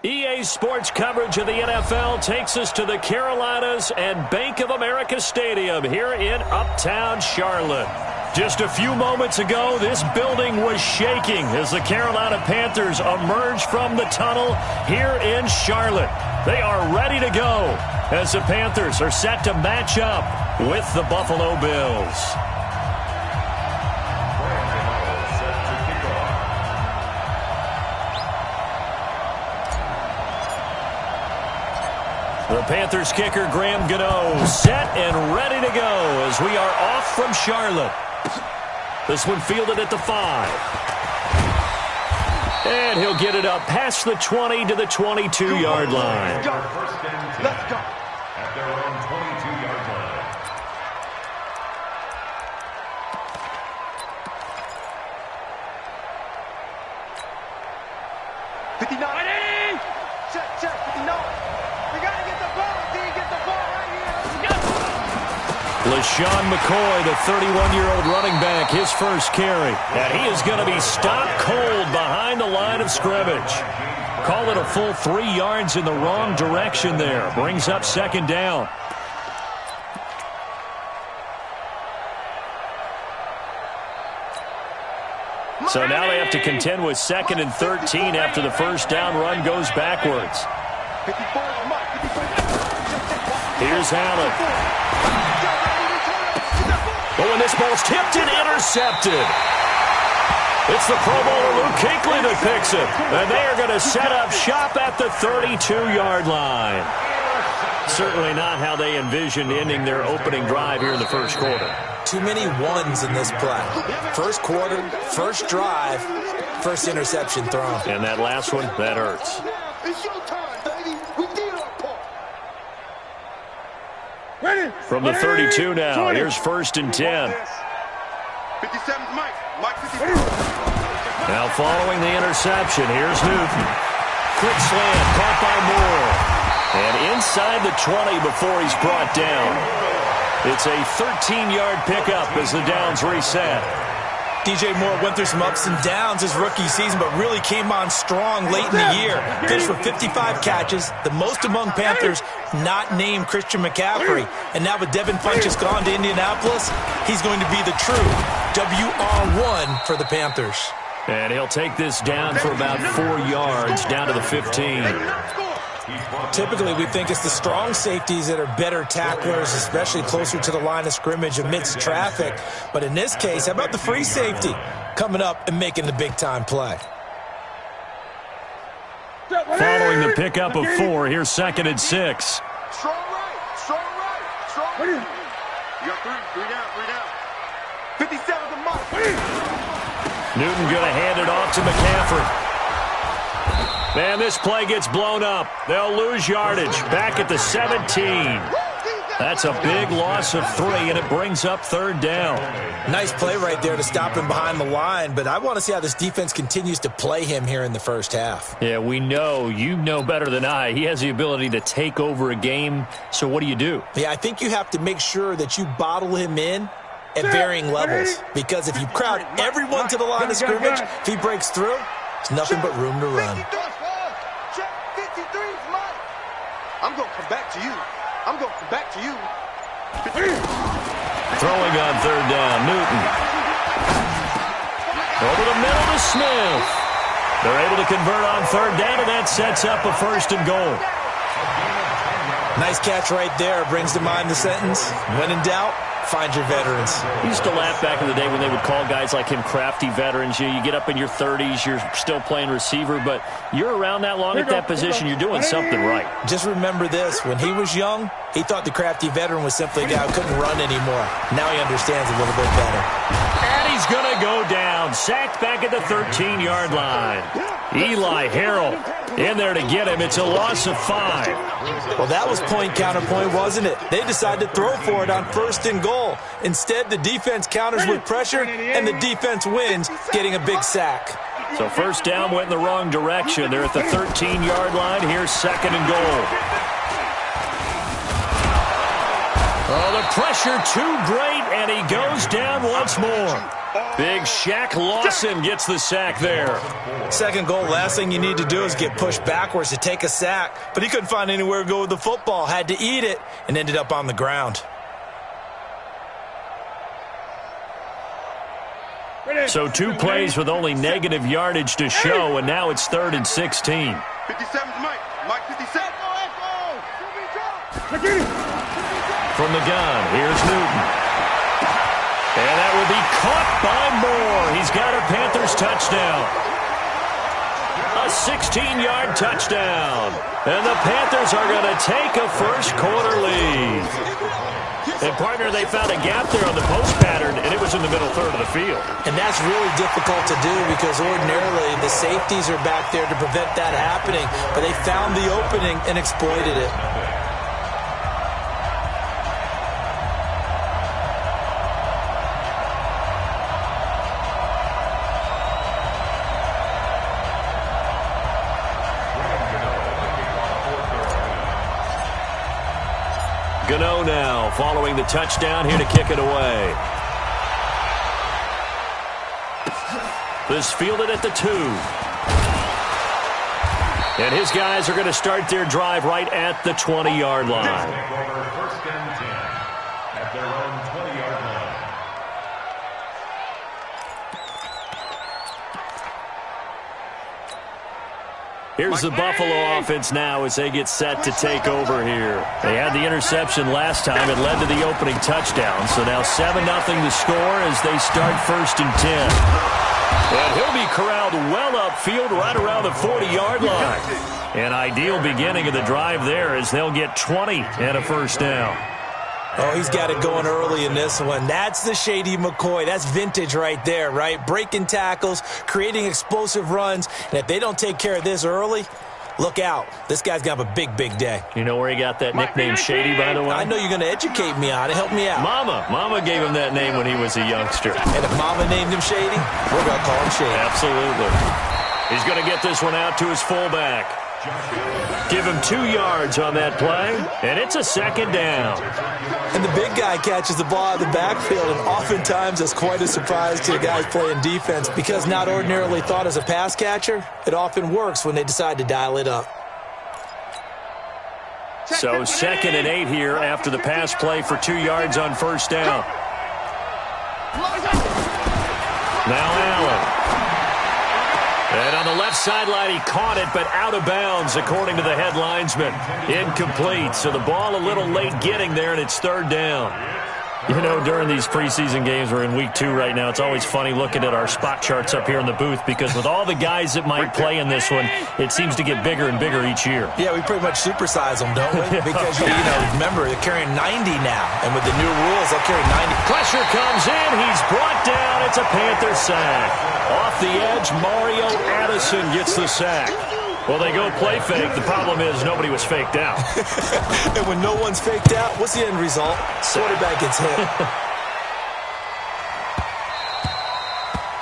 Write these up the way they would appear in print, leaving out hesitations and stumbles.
EA Sports coverage of the NFL takes us to the Carolinas and Bank of America Stadium here in Uptown Charlotte. Just a few moments ago, this building was shaking as the Carolina Panthers emerged from the tunnel here in Charlotte. They are ready to go as the Panthers are set to match up with the Buffalo Bills. The Panthers kicker, Graham Gano, set and ready to go as we are off from Charlotte. This one fielded at the 5. And he'll get it up past the 20 to the 22-yard line. Let's go. At their own 22-yard line. Check, 59. We got to get the ball, D. Get the ball right here. Let's go. LaShawn McCoy, the 31-year-old running back, his first carry. And he is going to be stopped cold behind the line of scrimmage. Call it a full 3 yards in the wrong direction there. Brings up second down. So now they have to contend with 2nd and 13 after the first down run goes backwards. Here's Allen. But when this ball's tipped and intercepted, it's the Pro Bowler Luke Kuechly that picks it. And they are going to set up shop at the 32-yard line. Certainly not how they envisioned ending their opening drive here in the first quarter. Too many ones in this play. First quarter, first drive, first interception thrown. And that last one, that hurts. It's your time, baby. We did our part. Ready? From the 32 now, here's 1st and 10. 57, Mike 57. Now following the interception, here's Newton. Quick slant, caught by Moore. And inside the 20 before he's brought down. It's a 13-yard pickup as the downs reset. DJ Moore went through some ups and downs his rookie season, but really came on strong late in the year. Finished with 55 catches, the most among Panthers not named Christian McCaffrey. And now with Devin Funchess gone to Indianapolis, he's going to be the true WR1 for the Panthers. And he'll take this down for about 4 yards, down to the 15. Typically, we think it's the strong safeties that are better tacklers, especially closer to the line of scrimmage amidst traffic. But in this case, how about the free safety coming up and making the big-time play? Following the pickup of 4, here's 2nd and 6. Strong right. You got 3 down. 57 to Mike. Newton going to hand it off to McCaffrey. Man, this play gets blown up. They'll lose yardage back at the 17. That's a big loss of 3, and it brings up 3rd down. Nice play right there to stop him behind the line, but I want to see how this defense continues to play him here in the first half. Yeah, we know. You know better than I. He has the ability to take over a game, so what do you do? Yeah, I think you have to make sure that you bottle him in at varying levels, because if you crowd everyone to the line of scrimmage, if he breaks through, it's nothing but room to run. 53, Mike. I'm going to come back to you. Throwing on 3rd down, Newton. Over the middle to Smith. They're able to convert on 3rd down, and that sets up a 1st and goal. Nice catch right there. Brings to mind the sentence, when in doubt, find your veterans. I used to laugh back in the day when they would call guys like him crafty veterans. You get up in your 30s, you're still playing receiver, but you're around that long at that position, you're doing something right. Just remember this. When he was young, he thought the crafty veteran was simply a guy who couldn't run anymore. Now he understands a little bit better. And he's going to go down. Sacked back at the 13-yard line. Eli Harrell in there to get him. It's a loss of 5. Well, that was point counterpoint, wasn't it? They decided to throw for it on 1st and goal. Instead, the defense counters with pressure, and the defense wins, getting a big sack. So 1st down went in the wrong direction. They're at the 13-yard line. Here's 2nd and goal. Oh, the pressure too great and he goes down once more. Big Shaq Lawson gets the sack there. Second goal, last thing you need to do is get pushed backwards to take a sack. But he couldn't find anywhere to go with the football, had to eat it, and ended up on the ground. So 2 plays with only negative yardage to show, and now it's 3rd and 16. 57's Mike. Mike 57. From the gun, here's Newton. And that will be caught by Moore. He's got a Panthers touchdown. A 16-yard touchdown. And the Panthers are going to take a first-quarter lead. And, partner, they found a gap there on the post pattern, and it was in the middle third of the field. And that's really difficult to do because ordinarily the safeties are back there to prevent that happening. But they found the opening and exploited it. Gano now following the touchdown here to kick it away. This fielded at the 2. And his guys are going to start their drive right at the 20-yard line. First and 10 at their own 20-yard line. Here's the Buffalo offense now as they get set to take over here. They had the interception last time. It led to the opening touchdown. So now 7-0 the score as they start 1st and 10. And he'll be corralled well upfield right around the 40-yard line. An ideal beginning of the drive there as they'll get 20 and a first down. Oh, he's got it going early in this one. That's the Shady McCoy. That's vintage right there, right? Breaking tackles, creating explosive runs. And if they don't take care of this early, look out. This guy's going to have a big, big day. You know where he got that nickname Shady, by the way? I know you're going to educate me on it. Help me out. Mama gave him that name when he was a youngster. And if Mama named him Shady, we're going to call him Shady. Absolutely. He's going to get this one out to his fullback. Give him 2 yards on that play, and it's a second down. And the big guy catches the ball out of the backfield, and oftentimes that's quite a surprise to the guys playing defense because not ordinarily thought as a pass catcher, it often works when they decide to dial it up. So 2nd and 8 here after the pass play for 2 yards on first down. Now Allen. And on the left sideline, he caught it, but out of bounds, according to the head linesman. Incomplete, so the ball a little late getting there, and it's 3rd down. You know, during these preseason games, we're in week 2 right now, it's always funny looking at our spot charts up here in the booth because with all the guys that might play in this one, it seems to get bigger and bigger each year. Yeah, we pretty much supersize them, don't we? Because, you know, remember, they're carrying 90 now, and with the new rules, they'll carry 90. Pressure comes in, he's brought down, it's a Panther sack. Off the edge, Mario Addison gets the sack. Well, they go play fake. The problem is nobody was faked out. And when no one's faked out, what's the end result? Quarterback gets hit.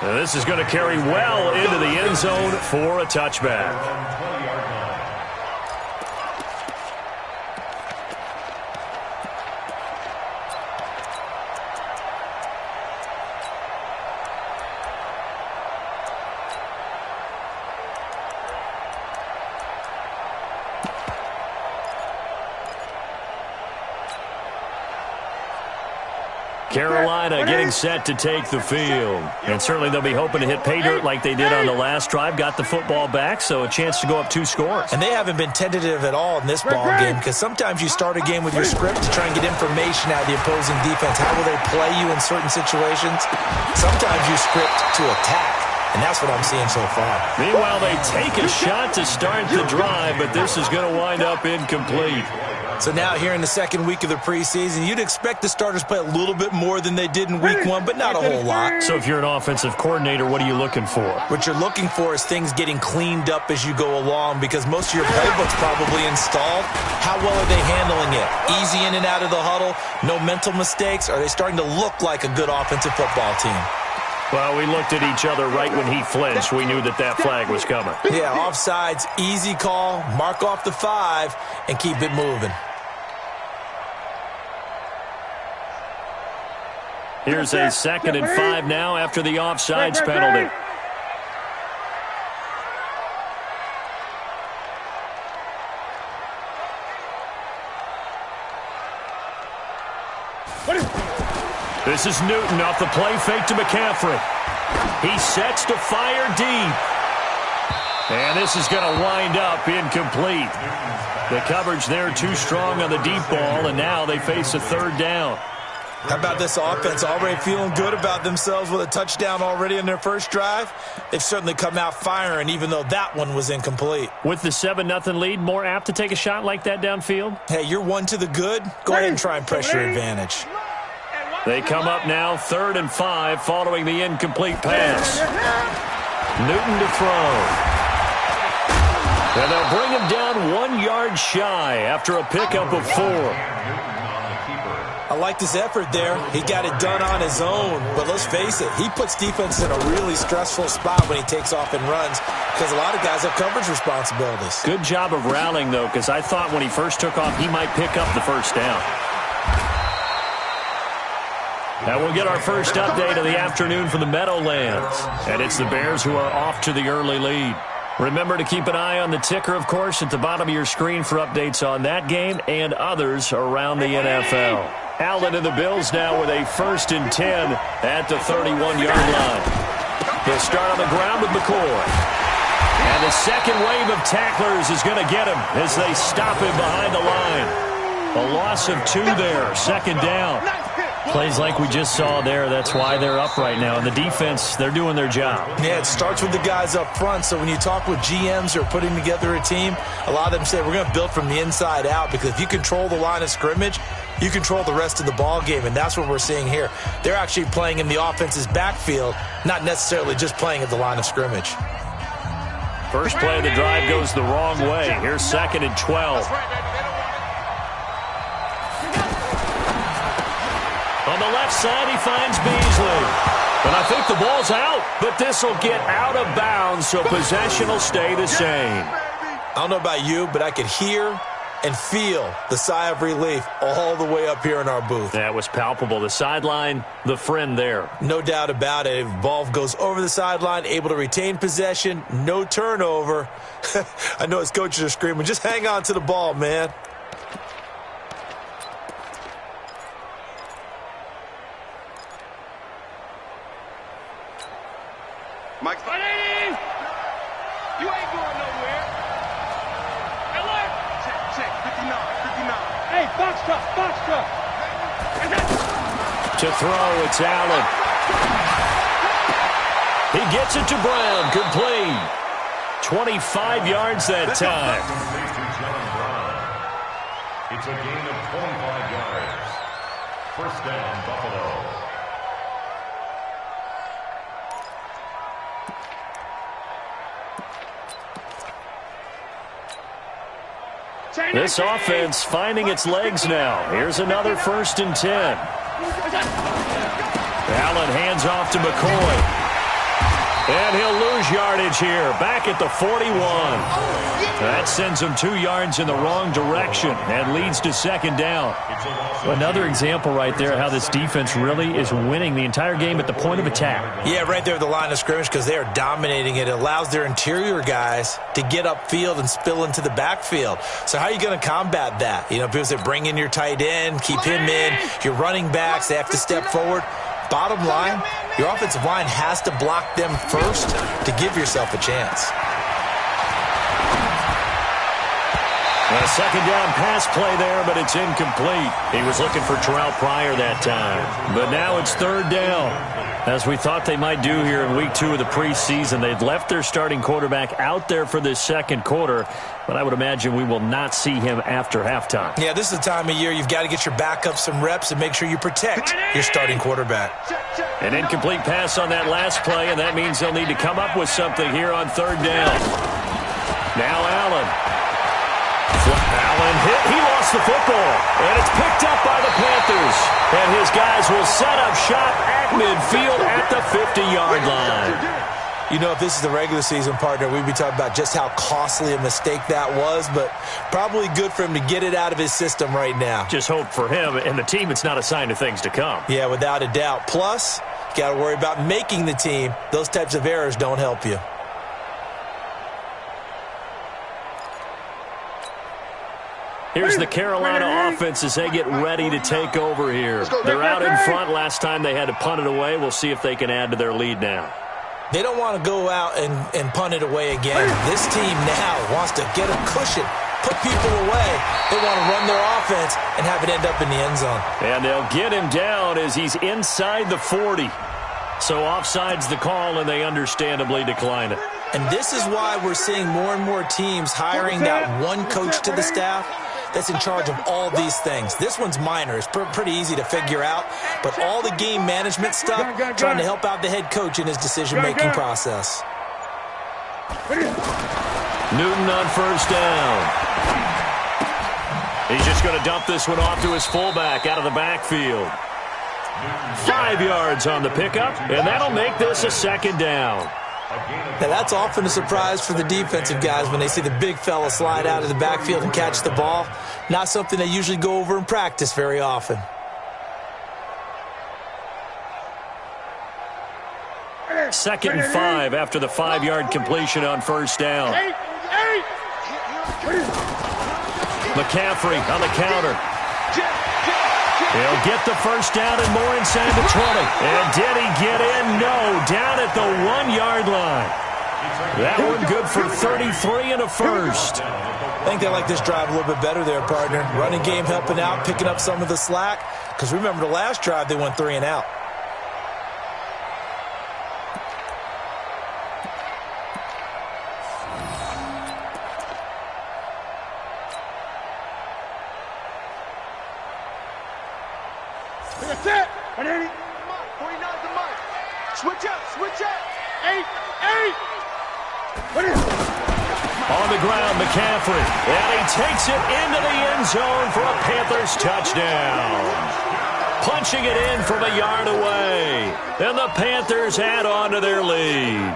Now this is going to carry well into the end zone for a touchback. Carolina getting set to take the field. And certainly they'll be hoping to hit pay dirt like they did on the last drive. Got the football back, so a chance to go up 2 scores. And they haven't been tentative at all in this ball game because sometimes you start a game with your script to try and get information out of the opposing defense. How will they play you in certain situations? Sometimes you script to attack. And that's what I'm seeing so far. Meanwhile, they take a shot to start the drive, but this is going to wind up incomplete. So now here in the second week of the preseason, you'd expect the starters to play a little bit more than they did in week 1, but not a whole lot. So if you're an offensive coordinator, what are you looking for? What you're looking for is things getting cleaned up as you go along because most of your playbook's probably installed. How well are they handling it? Easy in and out of the huddle? No mental mistakes? Are they starting to look like a good offensive football team? Well, we looked at each other right when he flinched. We knew that flag was coming. Yeah, offsides, easy call, mark off the 5, and keep it moving. Here's a 2nd and 5 now after the offsides penalty. This is Newton off the play fake to McCaffrey. He sets to fire deep. And this is going to wind up incomplete. The coverage there too strong on the deep ball, and now they face a 3rd down. How about this offense? Already feeling good about themselves with a touchdown already in their first drive. They've certainly come out firing, even though that one was incomplete. With the 7-0 lead, more apt to take a shot like that downfield? Hey, you're one to the good. Go ahead and try and press your advantage. They come up now 3rd and 5 following the incomplete pass. Newton to throw. And they'll bring him down 1 yard shy after a pickup of 4. I liked his effort there. He got it done on his own. But let's face it, he puts defense in a really stressful spot when he takes off and runs because a lot of guys have coverage responsibilities. Good job of rallying, though, because I thought when he first took off, he might pick up the 1st down. Now we'll get our first update of the afternoon from the Meadowlands. And it's the Bears who are off to the early lead. Remember to keep an eye on the ticker, of course, at the bottom of your screen for updates on that game and others around the NFL. Allen and the Bills now with a 1st and 10 at the 31-yard line. They'll start on the ground with McCoy. And the second wave of tacklers is going to get him as they stop him behind the line. A loss of 2 there, 2nd down. Plays like we just saw there. That's why they're up right now. And the defense, they're doing their job. Yeah, it starts with the guys up front. So when you talk with GMs who are putting together a team, a lot of them say we're going to build from the inside out because if you control the line of scrimmage, you control the rest of the ball game, and that's what we're seeing here. They're actually playing in the offense's backfield, not necessarily just playing at the line of scrimmage. First play of the drive goes the wrong way. Here's 2nd and 12. On the left side, he finds Beasley. And I think the ball's out, but this will get out of bounds, so possession will stay the same. I don't know about you, but I could hear and feel the sigh of relief all the way up here in our booth. That was palpable. The sideline, the friend there. No doubt about it. If ball goes over the sideline, able to retain possession, no turnover. I know his coaches are screaming, just hang on to the ball, man. Mike, you ain't going nowhere. Hey, look. Check, 59. Hey, box truck. To throw, it's Allen. He gets it to Brown, complete. 25 yards that time. It's a gain of 25 yards. 1st down, Buffalo. This offense finding its legs now. Here's another 1st and 10. Allen hands off to McCoy. And he'll lose yardage here. Back at the 41. That sends him 2 yards in the wrong direction and leads to 2nd down. Another example right there how this defense really is winning the entire game at the point of attack. Yeah, right there at the line of scrimmage because they are dominating it. It allows their interior guys to get upfield and spill into the backfield. So how are you going to combat that? You know, people say bring in your tight end, keep him in. Your running backs, they have to step forward. Bottom line, your offensive line has to block them first to give yourself a chance. A 2nd down pass play there, but it's incomplete. He was looking for Terrell Pryor that time. But now it's 3rd down. As we thought they might do here in week 2 of the preseason, they'd left their starting quarterback out there for this 2nd quarter, but I would imagine we will not see him after halftime. Yeah, this is the time of year you've got to get your backup some reps and make sure you protect your starting quarterback. An incomplete pass on that last play, and that means they'll need to come up with something here on 3rd down. Now Allen. Allen hit. He lost the football, and it's picked up by the Panthers. And his guys will set up shop at midfield at the 50-yard line. You know, if this is the regular season, partner, we'd be talking about just how costly a mistake that was, but probably good for him to get it out of his system right now. Just hope for him and the team it's not a sign of things to come. Yeah, without a doubt. Plus, you got to worry about making the team. Those types of errors don't help you. Here's the Carolina offense as they get ready to take over here. They're out in front. Last time they had to punt it away. We'll see if they can add to their lead now. They don't want to go out and punt it away again. This team now wants to get a cushion, put people away. They want to run their offense and have it end up in the end zone. And they'll get him down as he's inside the 40. So offside's the call, and they understandably decline it. And this is why we're seeing more and more teams hiring that one coach to the staff that's in charge of all these things. This one's minor. It's pretty easy to figure out. But all the game management stuff, trying to help out the head coach in his decision-making process. Newton on first down. He's just going to dump this one off to his fullback out of the backfield. 5 yards on the pickup, and that'll make this a second down. Now, that's often a surprise for the defensive guys when they see the big fella slide out of the backfield and catch the ball. Not something they usually go over in practice very often. Second and 5 after the 5-yard completion on first down. McCaffrey on the counter. He'll get the first down and more inside the 20. And did he get in? No, down at the 1-yard line. That one good for 33 and a first. I think they like this drive a little bit better there, partner. Running game helping out, picking up some of the slack. Because remember the last drive, they went 3 and out. That's it. 180. 49 the mark. Switch up. 8. On the ground, McCaffrey. And he takes it into the end zone for a Panthers touchdown. Punching it in from a yard away. And the Panthers add on to their lead.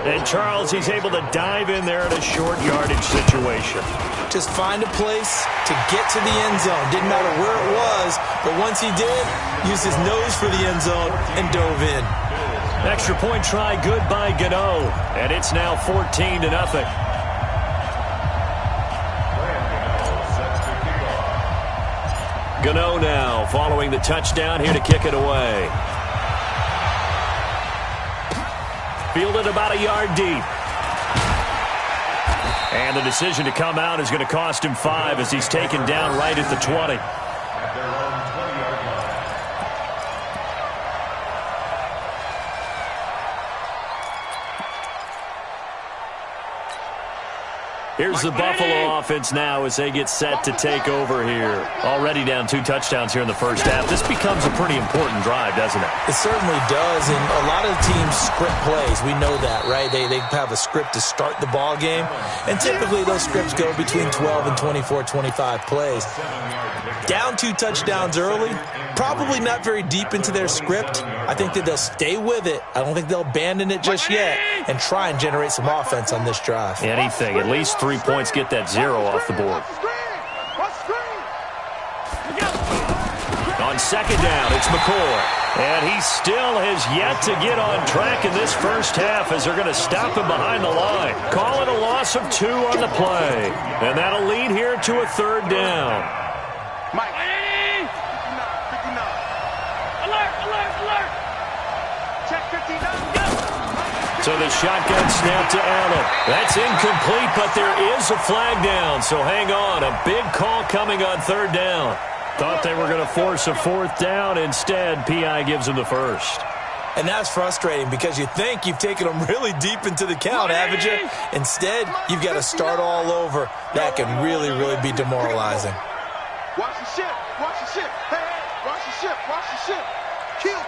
And Charles, he's able to dive in there in a short yardage situation. Just find a place to get to the end zone. Didn't matter where it was, but once he did, used his nose for the end zone and dove in. Extra point try good by Gano. And it's now 14-0. Gano now following the touchdown here to kick it away. Fielded about a yard deep. And the decision to come out is going to cost him 5 as he's taken down right at the 20. Here's the Buffalo offense now as they get set to take over here. Already down 2 touchdowns here in the first half. This becomes a pretty important drive, doesn't it? It certainly does, and a lot of teams script plays. We know that, right? They have a script to start the ball game, and typically those scripts go between 12 and 24, 25 plays. Down 2 touchdowns early, probably not very deep into their script. I think that they'll stay with it. I don't think they'll abandon it just yet and try and generate some offense on this drive. Anything, at least 3 points, get that 0 off the board. On second down, it's McCoy. And he still has yet to get on track in this first half as they're going to stop him behind the line. Call it a loss of 2 on the play. And that'll lead here to a 3rd down. Mike. 59. Alert. Check 59. Go. So the shotgun snap to Allen. That's incomplete, but there is a flag down. So hang on. A big call coming on 3rd down. Thought they were going to force a 4th down. Instead, P.I. gives them the first. And that's frustrating because you think you've taken them really deep into the count, haven't you? Instead, you've got to start all over. That can really, really be demoralizing. Watch the ship. Hey, watch the ship. Kill.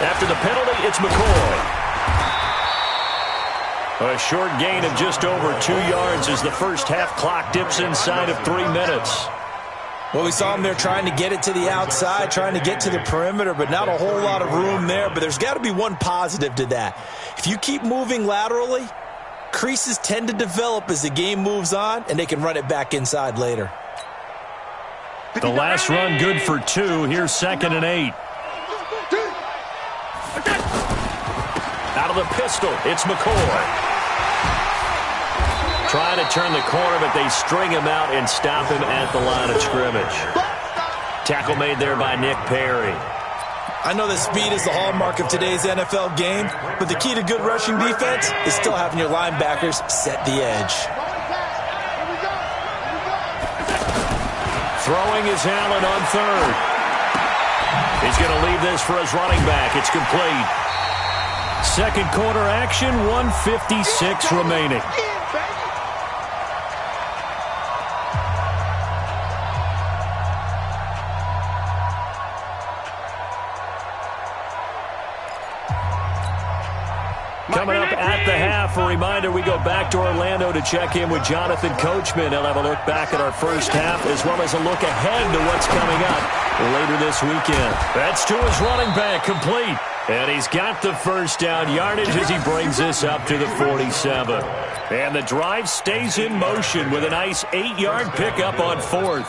After the penalty, it's McCoy. A short gain of just over 2 yards as the first half clock dips inside of 3 minutes. Well, we saw him there trying to get it to the outside, trying to get to the perimeter, but not a whole lot of room there. But there's got to be one positive to that. If you keep moving laterally, creases tend to develop as the game moves on, and they can run it back inside later. The last run good for 2. Here's 2nd and 8. Out of the pistol, it's McCoy. Trying to turn the corner, but they string him out and stop him at the line of scrimmage. Tackle made there by Nick Perry. I know that speed is the hallmark of today's NFL game, but the key to good rushing defense is still having your linebackers set the edge. Throwing is Allen on 3rd. He's going to leave this for his running back. It's complete. Second quarter action, 1:56 remaining. Coming up at the half, a reminder, we go back to Orlando to check in with Jonathan Coachman. He'll have a look back at our first half as well as a look ahead to what's coming up later this weekend. That's to his running back, complete. And he's got the first down yardage as he brings this up to the 47. And the drive stays in motion with a nice 8-yard pickup on 4th.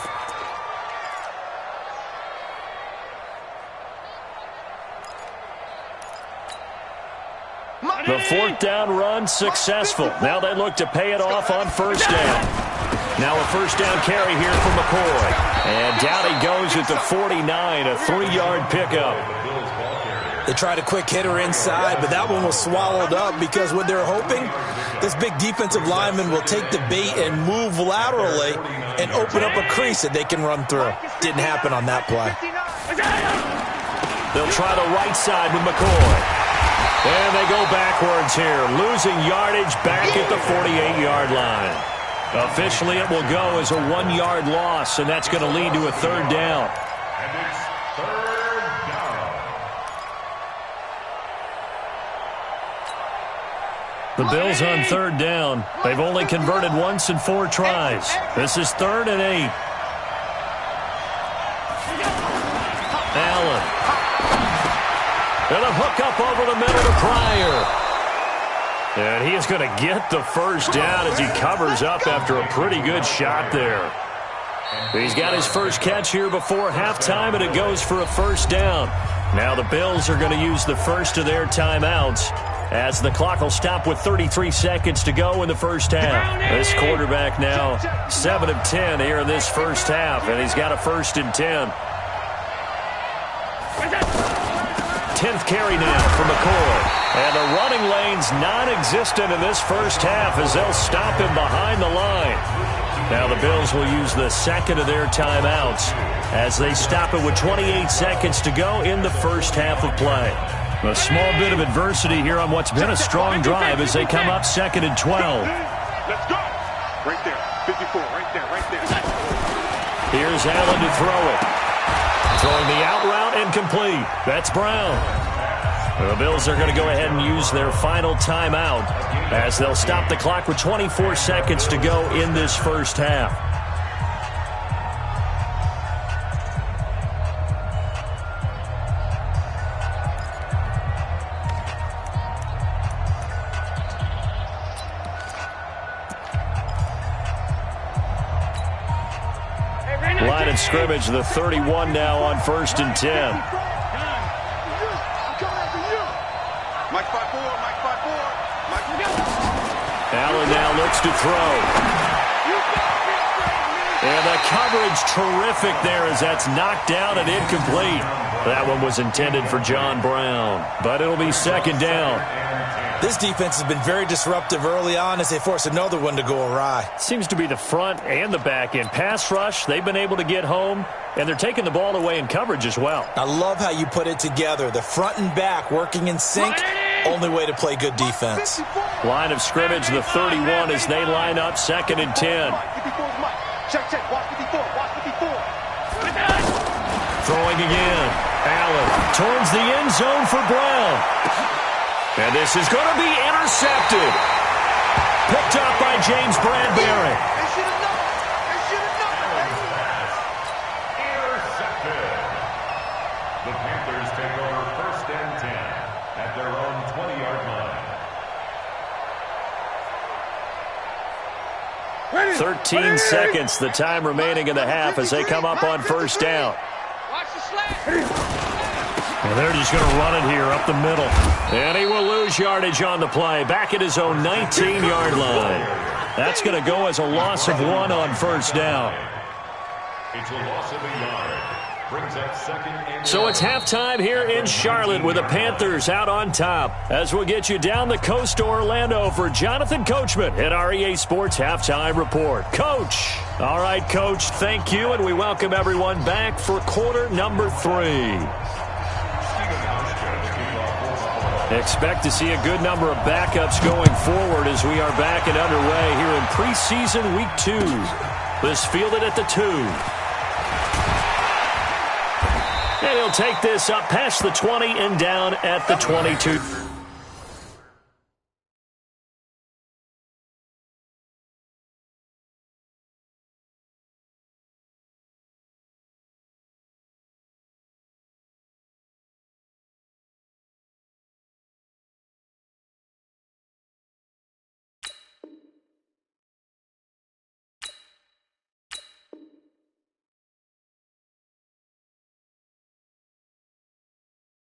The 4th down run successful. Now they look to pay it off on 1st down. Now a 1st down carry here for McCoy. And down he goes at the 49, a 3-yard pickup. They tried a quick hitter inside, but that one was swallowed up because what they're hoping, this big defensive lineman will take the bait and move laterally and open up a crease that they can run through. Didn't happen on that play. They'll try the right side with McCoy. And they go backwards here, losing yardage back at the 48-yard line. Officially, it will go as a 1-yard loss, and that's going to lead to a 3rd down. And it's 3rd down. The Bills on 3rd down. They've only converted once in 4 tries. This is 3rd and 8. Allen. And a hook up over the middle to Pryor. And he is going to get the first down as he covers up after a pretty good shot there. He's got his first catch here before halftime, and it goes for a 1st down. Now the Bills are going to use the first of their timeouts as the clock will stop with 33 seconds to go in the first half. This quarterback now 7 of 10 here in this first half, and he's got a 1st and 10. 10th carry now for McCoy. And the running lane's non-existent in this first half as they'll stop him behind the line. Now the Bills will use the second of their timeouts as they stop it with 28 seconds to go in the first half of play. A small bit of adversity here on what's been a strong drive as they come up 2nd and 12. Let's go. Right there. 54. Right there. Right there. Here's Allen to throw it. Throwing the out route and complete. That's Brown. The Bills are going to go ahead and use their final timeout as they'll stop the clock with 24 seconds to go in this first half. Line of scrimmage, the 31 now on 1st and 10. Mike 5-4, Mike 5-4, Mike 4. Allen now looks to throw. And the coverage terrific there as that's knocked down and incomplete. That one was intended for John Brown, but it'll be 2nd down. This defense has been very disruptive early on as they force another one to go awry. Seems to be the front and the back end. Pass rush, they've been able to get home, and they're taking the ball away in coverage as well. I love how you put it together. The front and back working in sync, only way to play good defense. Line of scrimmage, the 31 as they line up 2nd and 10. Check, check. Watch 54. Watch 54. Throwing again. Allen towards the end zone for Brown. And this is going to be intercepted. Picked up by James Bradbury. 13 seconds, the time remaining in the half as they come up on first down. And they're just going to run it here up the middle. And he will lose yardage on the play. Back at his own 19-yard line. That's going to go as a loss of 1 on first down. It's a loss of a yard. Brings up second and So it's halftime here in Charlotte with the Panthers out on top. As we'll get you down the coast to Orlando for Jonathan Coachman at our EA Sports Halftime Report. Coach. All right, Coach, thank you, and we welcome everyone back for quarter number 3. Expect to see a good number of backups going forward as we are back and underway here in preseason week 2. This fielded at the 2. And he'll take this up past the 20 and down at the 22.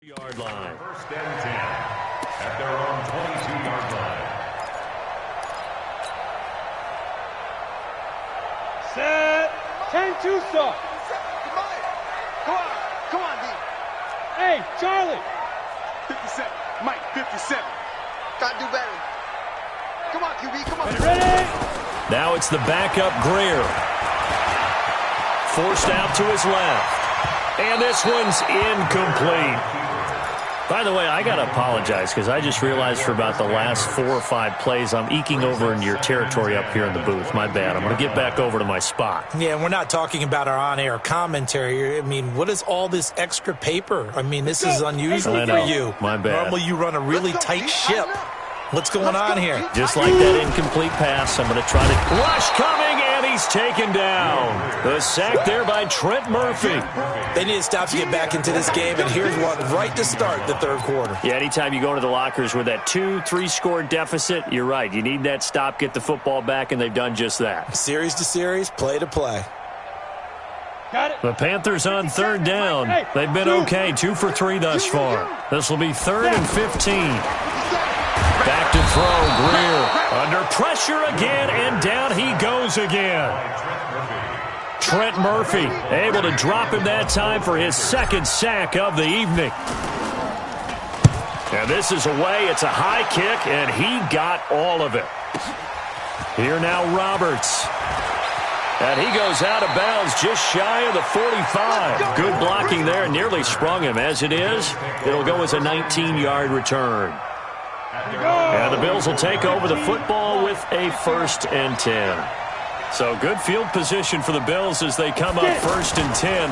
Yard line. first and 10 at their own 22-yard line. Set. 10-2 stop. Come on, D. Hey, Charlie. 57. Mike, 57. Gotta do better. Come on, QB, come on. Ready? Now it's the backup Greer. Forced out to his left. And this one's incomplete. By the way, I got to apologize because I just realized for about the last 4 or 5 plays, I'm eking over into your territory up here in the booth. My bad. I'm going to get back over to my spot. Yeah, and we're not talking about our on-air commentary. I mean, what is all this extra paper? I mean, this is unusual for you. My bad. Normally you run a really tight ship. What's going on here? Just like that incomplete pass, I'm going to try to rush coming, and he's taken down. The sack there by Trent Murphy. They need to stop to get back into this game, and here's one right to start the third quarter. Yeah, anytime you go into the lockers with that 2-3 score deficit, you're right. You need that stop, get the football back, and they've done just that. Series to series, play to play. Got it. The Panthers on third down. They've been okay, 2 for 3 thus far. This will be 3rd and 15. Back to throw, Greer. Under pressure again, and down he goes again. Trent Murphy able to drop him that time for his 2nd sack of the evening. And this is away. It's a high kick, and he got all of it. Here now Roberts. And he goes out of bounds just shy of the 45. Good blocking there. Nearly sprung him. As it is, it'll go as a 19-yard return. And the Bills will take over the football with a 1st and 10. So good field position for the Bills as they come up 1st and 10.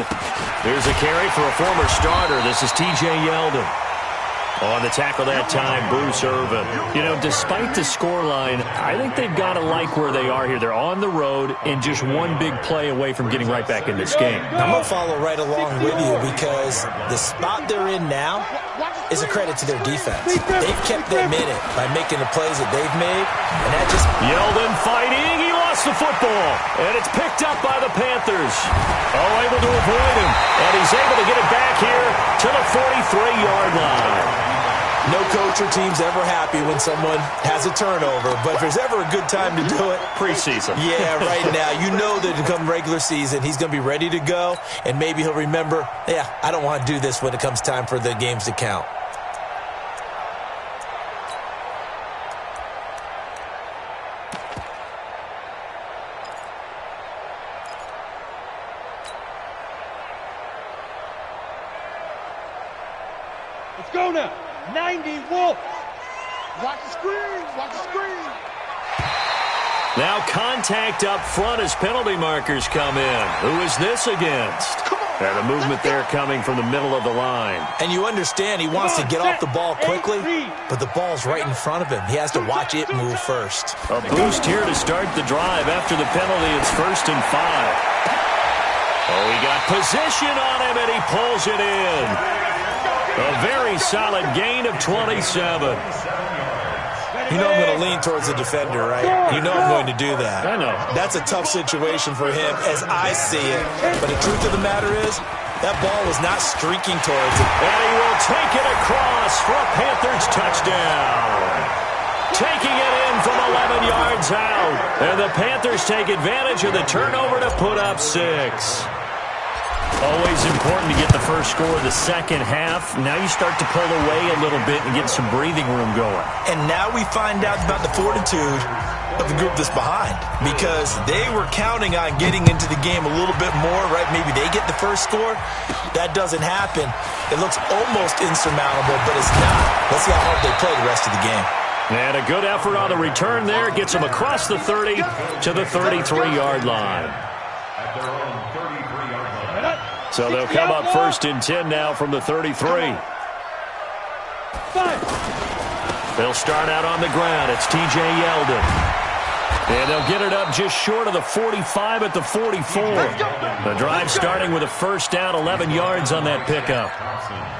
Here's a carry for a former starter. This is T.J. Yeldon. On the tackle that time, Bruce Irvin. You know, despite the scoreline, I think they've got to like where they are here. They're on the road and just one big play away from getting right back in this game. I'm going to follow right along with you because the spot they're in now is a credit to their defense. They've kept them in it by making the plays that they've made, and that just... Yeldon fighting. He lost the football, and it's picked up by the Panthers. Oh, able to avoid him, and he's able to get it back here to the 43-yard line. No coach or team's ever happy when someone has a turnover, but if there's ever a good time to do it, preseason. Yeah, right now. You know that to come regular season, he's going to be ready to go, and maybe he'll remember, yeah, I don't want to do this when it comes time for the games to count. Let's go now. 90 Wolf. Watch the screen. Watch the screen. Now contact up front as penalty markers come in. Who is this against? And a movement there coming from the middle of the line. And you understand he wants to get off the ball quickly, but the ball's right in front of him. He has to watch it move first. A boost here to start the drive. After the penalty, it's 1st and 5. Oh, he got position on him, and he pulls it in. A very solid gain of 27. You know I'm going to lean towards the defender, right? You know I'm going to do that. I know. That's a tough situation for him as I see it. But the truth of the matter is, that ball was not streaking towards it. And he will take it across for a Panthers touchdown. Taking it in from 11 yards out. And the Panthers take advantage of the turnover to put up 6. Always important to get the first score of the second half. Now you start to pull away a little bit and get some breathing room going. And now we find out about the fortitude of the group that's behind, because they were counting on getting into the game a little bit more, right? Maybe they get the first score. That doesn't happen. It looks almost insurmountable, but it's not. Let's see how hard they play the rest of the game. And a good effort on the return there. Gets them across the 30 to the 33-yard line. At their own 33-yard line. So they'll come up 1st and 10 now from the 33. They'll start out on the ground. It's T.J. Yeldon. And they'll get it up just short of the 45 at the 44. The drive starting with a first down, 11 yards on that pickup.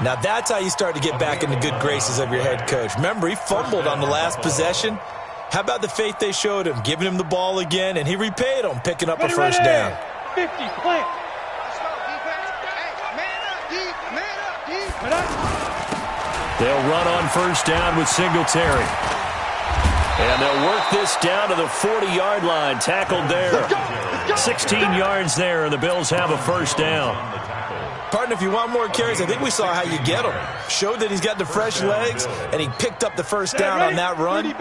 Now that's how you start to get back in the good graces of your head coach. Remember, he fumbled on the last possession. How about the faith they showed him, giving him the ball again, and he repaid them, picking up a first down. 50, plant. They'll run on first down with Singletary. And they'll work this down to the 40-yard line. Tackled there. 16 yards there, and the Bills have a first down. Partner, if you want more carries, I think we saw how you get him. Showed that he's got the fresh legs, and he picked up the first down on that run.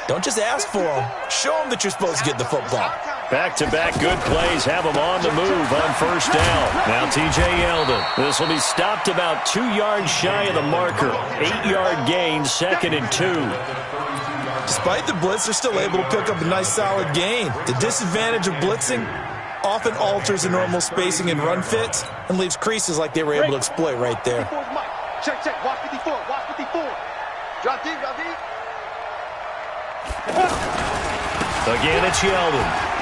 Don't just ask for him. Show him that you're supposed to get the football. Back-to-back good plays have him on the move on first down. Now T.J. Yeldon. This will be stopped about 2 yards shy of the marker. 8-yard gain, 2nd and 2. Despite the blitz, they're still able to pick up a nice solid gain. The disadvantage of blitzing often alters the normal spacing and run fits and leaves creases like they were able to exploit right there. Check, watch 54, watch 54. Drop deep, drop deep. Again, it's Yeldon.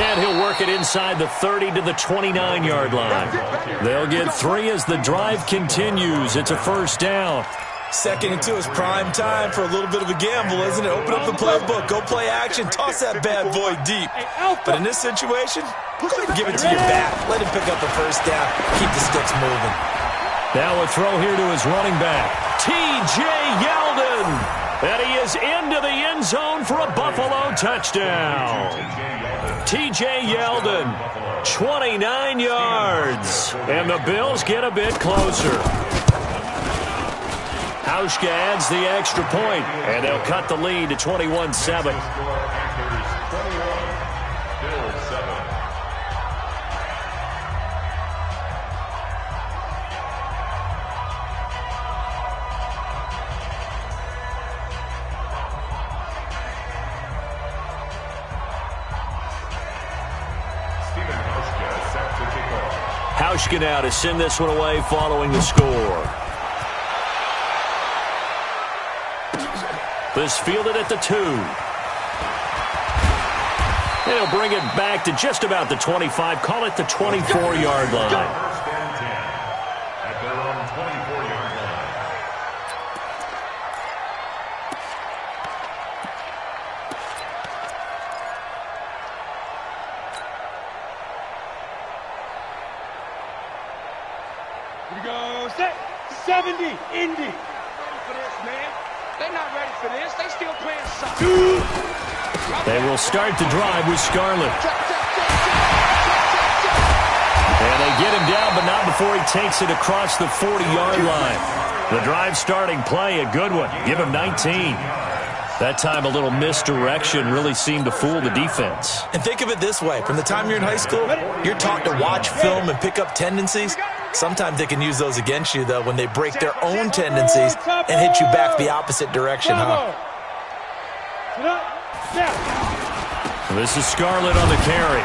And he'll work it inside the 30 to the 29-yard line. They'll get 3 as the drive continues. It's a first down. 2nd and 2 is prime time for a little bit of a gamble, isn't it? Open up the playbook, go play action, toss that bad boy deep. But in this situation, go ahead and give it to your back. Let him pick up a first down. Keep the sticks moving. Now a throw here to his running back, T.J. Yeldon. And he is into the end zone for a Buffalo touchdown. T.J. Yeldon, 29 yards. And the Bills get a bit closer. Hauschka adds the extra point, and they'll cut the lead to 21-7. Hauschka now to send this one away following the score. This fielded at the 2. And he'll bring it back to just about the 25. Call it the 24-yard line. First and 10 at their own 24-yard line. Here we go, set, 70, Indy. Ready for this, man. They're not ready for this. They still playing soccer. They will start the drive with Scarlett. And they get him down, but not before he takes it across the 40-yard line. The drive starting play, a good one. Give him 19. That time a little misdirection really seemed to fool the defense. And think of it this way. From the time you're in high school, you're taught to watch film and pick up tendencies. Sometimes they can use those against you, though, when they break their own tendencies and hit you back the opposite direction, huh? This is Scarlett on the carry.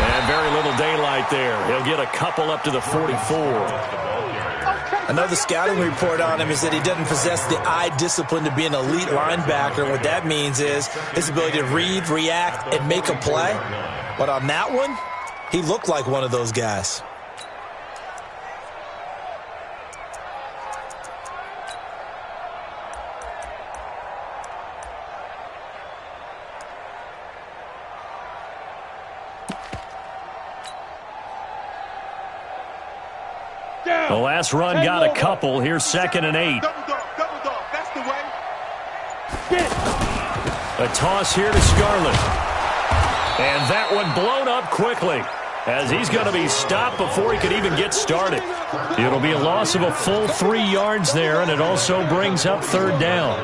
And very little daylight there. He'll get a couple up to the 44. Another scouting report on him is that he doesn't possess the eye discipline to be an elite linebacker. What that means is his ability to read, react, and make a play. But on that one, he looked like one of those guys. The last run got a couple. Here's 2nd and 8. Double dog. That's the way. A toss here to Scarlett. And that one blown up quickly, as he's going to be stopped before he could even get started. It'll be a loss of a full 3 yards there, and it also brings up 3rd down.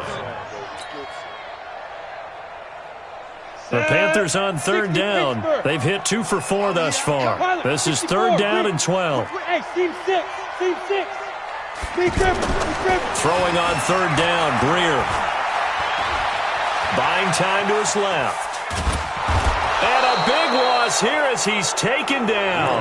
The Panthers on 3rd down. They've hit 2 for 4 thus far. This is 3rd down and 12. Hey, team 6. Throwing on 3rd down, Greer. Buying time to his left. And a big loss here as he's taken down.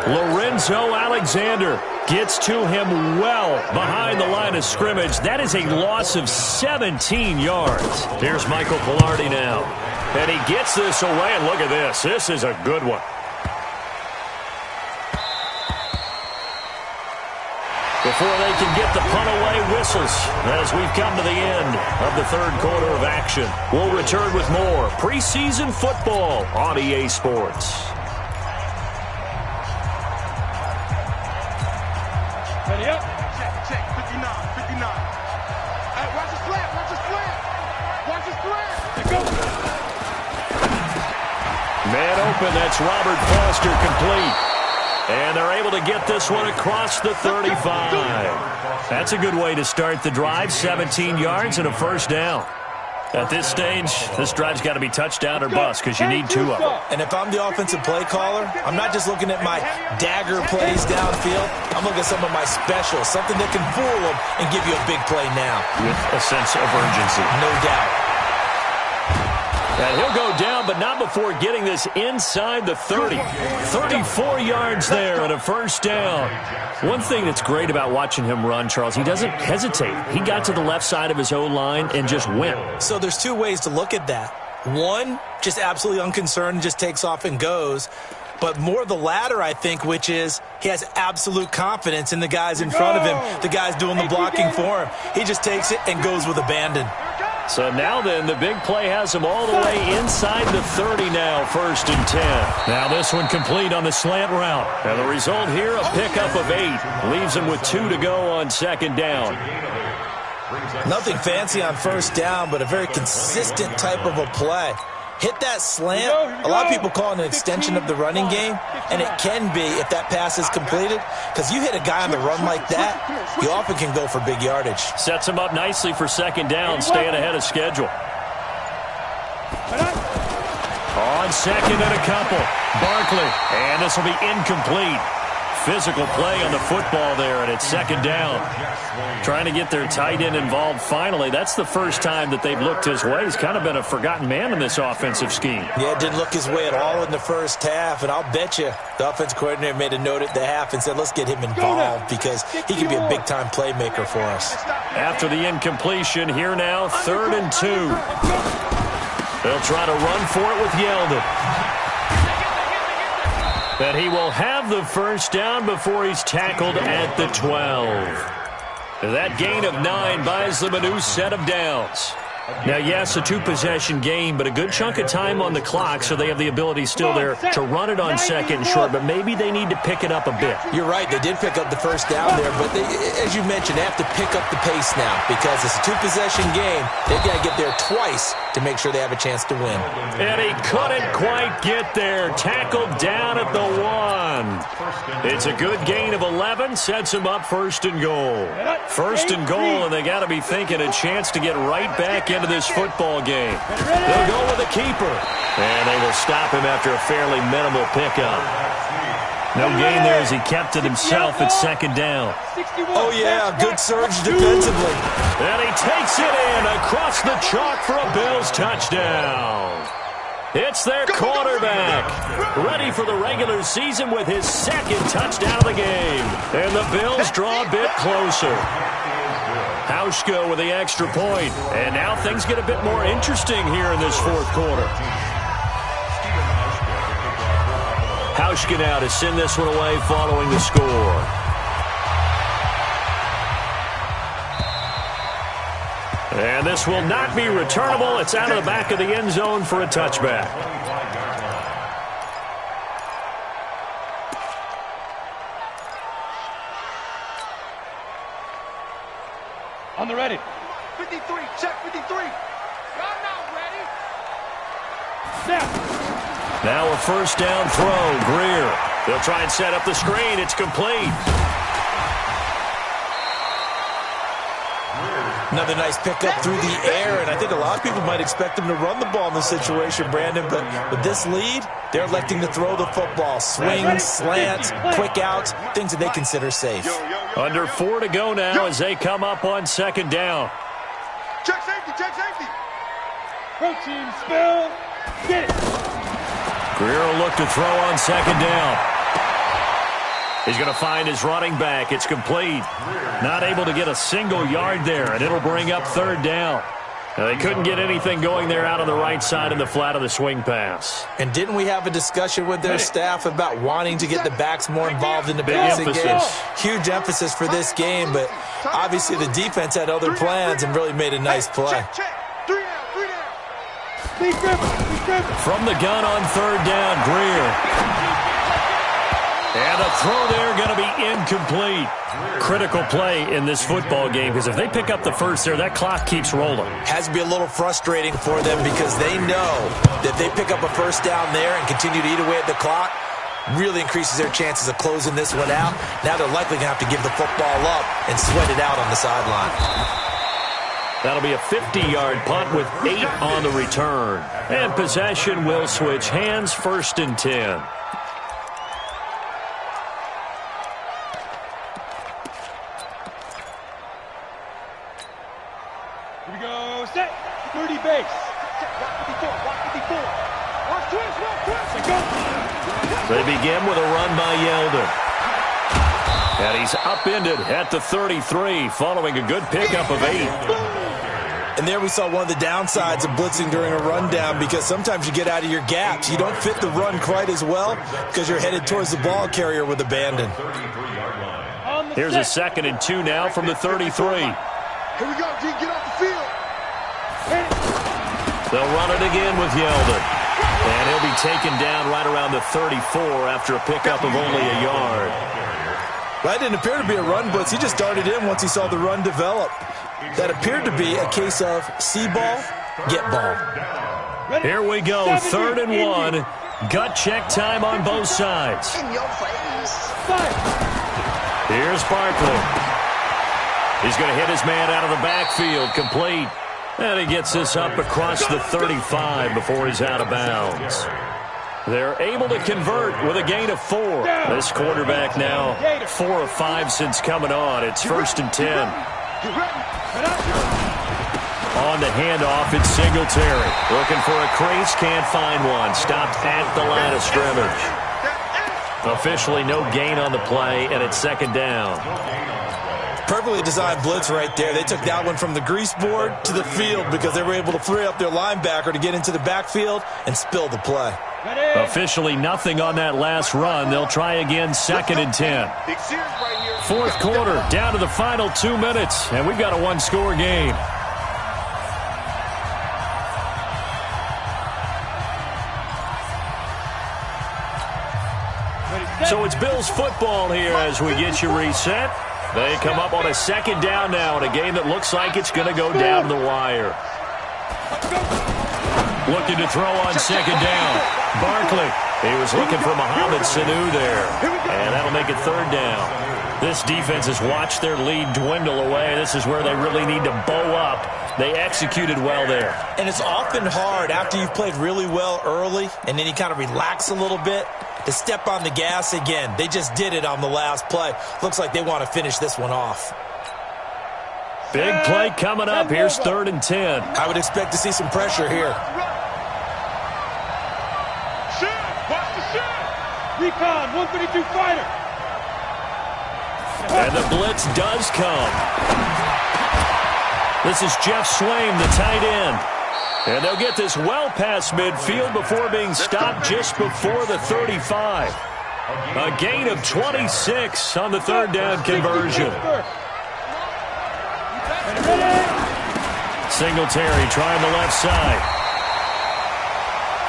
Lorenzo Alexander gets to him well behind the line of scrimmage. That is a loss of 17 yards. Here's Michael Pilardi now. And he gets this away, and look at this. This is a good one. Before they can get the punt away, whistles as we've come to the end of the 3rd quarter of action. We'll return with more preseason football on EA Sports. Ready up. Check. 59. Hey, watch the slant. Let's go. Man open, that's Robert Foster complete. And they're able to get this one across the 35. That's a good way to start the drive. 17 yards and a 1st down. At this stage, this drive's got to be touchdown or bust because you need 2 of them. And if I'm the offensive play caller, I'm not just looking at my dagger plays downfield. I'm looking at some of my specials, something that can fool them and give you a big play now. With a sense of urgency. No doubt. And he'll go down, but not before getting this inside the 30. 34 yards there and a 1st down. One thing that's great about watching him run, Charles, he doesn't hesitate. He got to the left side of his O-line and just went. So there's 2 ways to look at that. One, just absolutely unconcerned, just takes off and goes. But more the latter, I think, which is he has absolute confidence in the guys in front of him, the guys doing the blocking for him. He just takes it and goes with abandon. So now then, the big play has him all the way inside the 30 now, 1st and 10. Now this one complete on the slant route. And the result here, a pickup of 8. Leaves him with 2 to go on 2nd down. Nothing fancy on 1st down, but a very consistent type of a play. Hit that slant. A lot of people call it an extension of the running game, and it can be if that pass is completed, because you hit a guy on the run like that, you often can go for big yardage. Sets him up nicely for 2nd down, staying ahead of schedule. On 2nd and a couple, Barkley, and this will be incomplete. Physical play on the football there, and it's 2nd down. Trying to get their tight end involved finally. That's the first time that they've looked his way. He's kind of been a forgotten man in this offensive scheme. Yeah, it didn't look his way at all in the 1st half, and I'll bet you the offensive coordinator made a note at the half and said, let's get him involved because he can be a big-time playmaker for us. After the incompletion, here now, 3rd and 2. They'll try to run for it with Yeldon. And he will have the 1st down before he's tackled at the 12. That gain of 9 buys them a new set of downs. Now, yes, a 2-possession game, but a good chunk of time on the clock, so they have the ability still there to run it on 2nd and short, but maybe they need to pick it up a bit. You're right. They did pick up the 1st down there, but as you mentioned, they have to pick up the pace now because it's a 2-possession game. They've got to get there twice to make sure they have a chance to win. And he couldn't quite get there. Tackled down at the 1. It's a good gain of 11. Sets him up 1st and goal. 1st and goal, and they got to be thinking a chance to get right back into this football game. They'll go with a keeper. And they will stop him after a fairly minimal pickup. No gain there as he kept it himself at 2nd down. Oh, yeah, good surge defensively. And he takes it in across the chalk for a Bills touchdown. It's their quarterback, ready for the regular season with his 2nd touchdown of the game. And the Bills draw a bit closer. Hauschka with the extra point. And now things get a bit more interesting here in this 4th quarter. Hauschka now to send this one away following the score. And this will not be returnable. It's out of the back of the end zone for a touchback. On the ready. 53, check 53. I'm not ready. Snap. Now a first down throw. Greer. They'll try and set up the screen. It's complete. Another nice pickup through the air, and I think a lot of people might expect them to run the ball in this situation, Brandon, but with this lead, they're electing to throw the football. Swings, slants, quick outs, things that they consider safe. Under 4 to go now as they come up on second down. Check safety, check safety. Pro team, spill. Get it. Greer will look to throw on second down. He's going to find his running back. It's complete. Not able to get a single yard there, and it'll bring up third down. Now, they couldn't get anything going there out on the right side in the flat of the swing pass. And didn't we have a discussion with their staff about wanting to get the backs more involved in the passing game? Huge emphasis for this game, but obviously the defense had other plans and really made a nice play. Three down. From the gun on third down, Greer. And a throw there going to be incomplete. Critical play in this football game because if they pick up the first there, that clock keeps rolling. Has to be a little frustrating for them because they know that if they pick up a first down there and continue to eat away at the clock, really increases their chances of closing this one out. Now they're likely going to have to give the football up and sweat it out on the sideline. That'll be a 50-yard punt with 8 on the return. And possession will switch hands, 1st and 10. Here we go, set. 30 base. Walk 54, walk 54. Watch twist, go. They begin with a run by Yeldon. And he's upended at the 33 following a good pickup of 8. And there we saw one of the downsides of blitzing during a rundown because sometimes you get out of your gaps. You don't fit the run quite as well because you're headed towards the ball carrier with abandon. Here's a 2nd and 2 now from the 33. Here we go, G. Get off the field. They'll run it again with Yeldon. And he'll be taken down right around the 34 after a pickup of only a yard. That didn't appear to be a run blitz. He just darted in once he saw the run develop. That appeared to be a case of see ball, get ball. Here we go, 3rd and 1. Gut check time on both sides. In your face. Here's Barkley. He's going to hit his man out of the backfield, complete. And he gets this up across the 35 before he's out of bounds. They're able to convert with a gain of 4. This quarterback now 4 of 5 since coming on. It's 1st and 10. On the handoff, it's Singletary. Looking for a crease, can't find one. Stopped at the line of scrimmage. Officially no gain on the play, and it's 2nd down. Perfectly designed blitz right there. They took that one from the grease board to the field because they were able to free up their linebacker to get into the backfield and spill the play. Officially nothing on that last run. They'll try again, 2nd and 10. 4th quarter, down to the final 2 minutes, and we've got a one-score game. So it's Bills football here as we get you reset. They come up on a 2nd down now in a game that looks like it's going to go down the wire. Looking to throw on 2nd down. Barkley. He was looking for Mohamed Sanu there. And that'll make it 3rd down. This defense has watched their lead dwindle away. This is where they really need to bow up. They executed well there. And it's often hard after you've played really well early and then you kind of relax a little bit to step on the gas again. They just did it on the last play. Looks like they want to finish this one off. Big play coming up. Here's 3rd and 10. I would expect to see some pressure here. Recon, 132 fighter. And the blitz does come. This is Jeff Swaim, the tight end. And they'll get this well past midfield before being stopped just before the 35. A gain of 26 on the 3rd down conversion. Singletary trying the left side.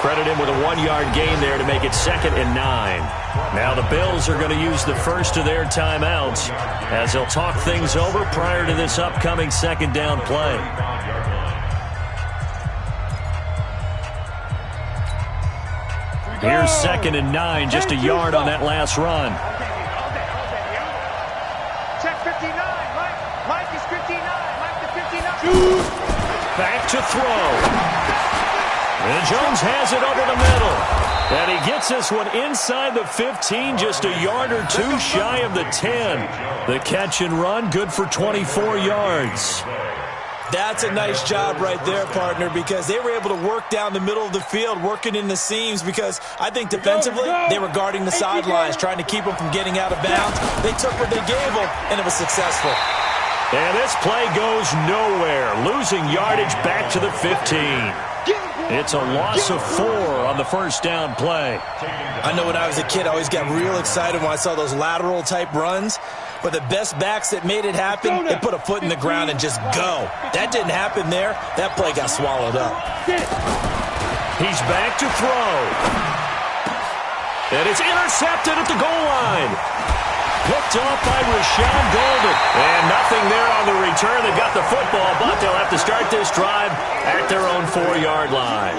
Credit him with a 1-yard gain there to make it 2nd and 9. Now the Bills are going to use the first of their timeouts as they'll talk things over prior to this upcoming 2nd down play. Here's 2nd and 9, just a yard on that last run. Check 59, Mike is 59, Mike the 59. Back to throw. And Jones has it over the middle. And he gets this one inside the 15, just a yard or two shy of the 10. The catch and run, good for 24 yards. That's a nice job right there, partner, because they were able to work down the middle of the field, working in the seams, because I think defensively they were guarding the sidelines, trying to keep them from getting out of bounds. They took what they gave them, and it was successful. And this play goes nowhere, losing yardage back to the 15. It's a loss of 4 on the first down play. I know when I was a kid, I always got real excited when I saw those lateral-type runs. But the best backs that made it happen, they put a foot in the ground and just go. That didn't happen there. That play got swallowed up. He's back to throw. And it's intercepted at the goal line. Picked off by Rashawn Golden. And nothing there on the return. They got the football, but they'll have to start this drive at their own 4-yard line.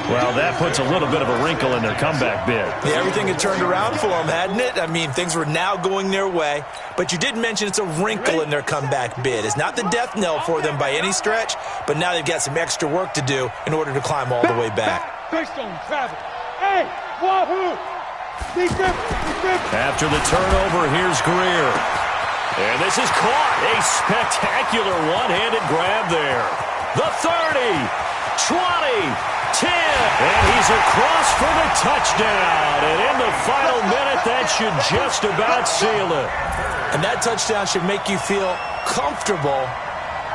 Well, that puts a little bit of a wrinkle in their comeback bid. Yeah, everything had turned around for them, hadn't it? I mean, things were now going their way. But you did mention it's a wrinkle in their comeback bid. It's not the death knell for them by any stretch, but now they've got some extra work to do in order to climb all the way back. Hey, wahoo! After the turnover, here's Greer. And this is caught. A spectacular one-handed grab there. The 30, 20, 10. And he's across for the touchdown. And in the final minute, that should just about seal it. And that touchdown should make you feel comfortable.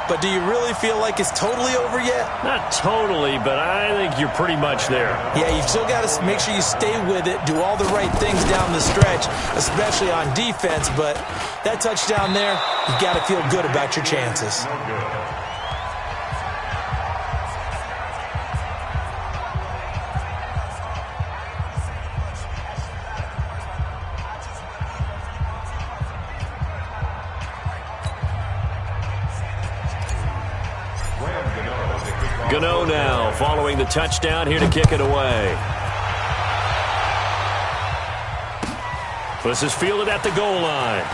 But do you really feel like it's totally over yet? Not totally, but I think you're pretty much there. Yeah, you've still got to make sure you stay with it, do all the right things down the stretch, especially on defense. But that touchdown there, you've got to feel good about your chances. Gano now, following the touchdown, here to kick it away. This is fielded at the goal line.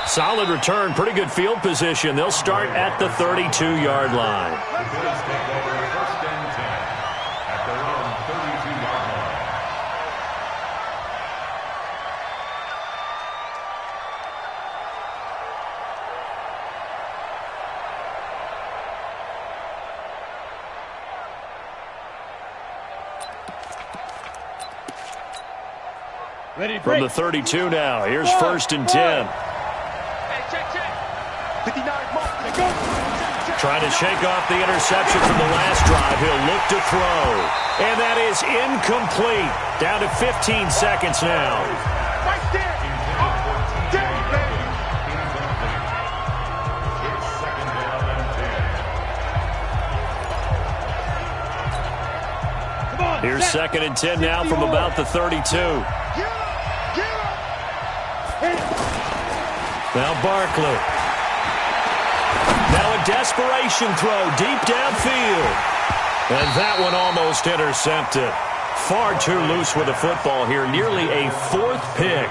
Solid return, pretty good field position. They'll start at the 32-yard line. From the 32 now, here's 1st and 10. Hey, check. 59, Trying to shake off the interception from the last drive. He'll look to throw. And that is incomplete. Down to 15 seconds now. Right there. Here's 2nd and 10 now from about the 32. Now Barkley. Now a desperation throw deep downfield. And that one almost intercepted. Far too loose with the football here. Nearly a 4th pick.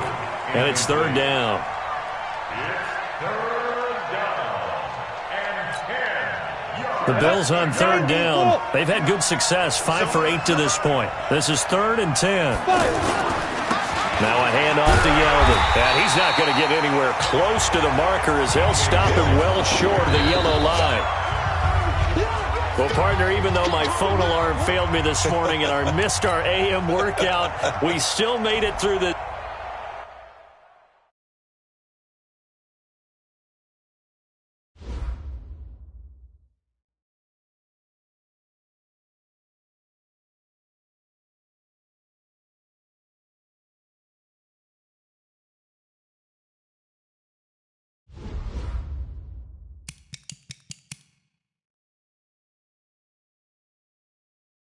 And it's 3rd down. The Bills on 3rd down. They've had good success, 5 for 8 to this point. This is 3rd and 10. Now a handoff to Yeldon. And he's not going to get anywhere close to the marker as they'll stop him well short of the yellow line. Well, partner, even though my phone alarm failed me this morning and I missed our AM workout, we still made it through the...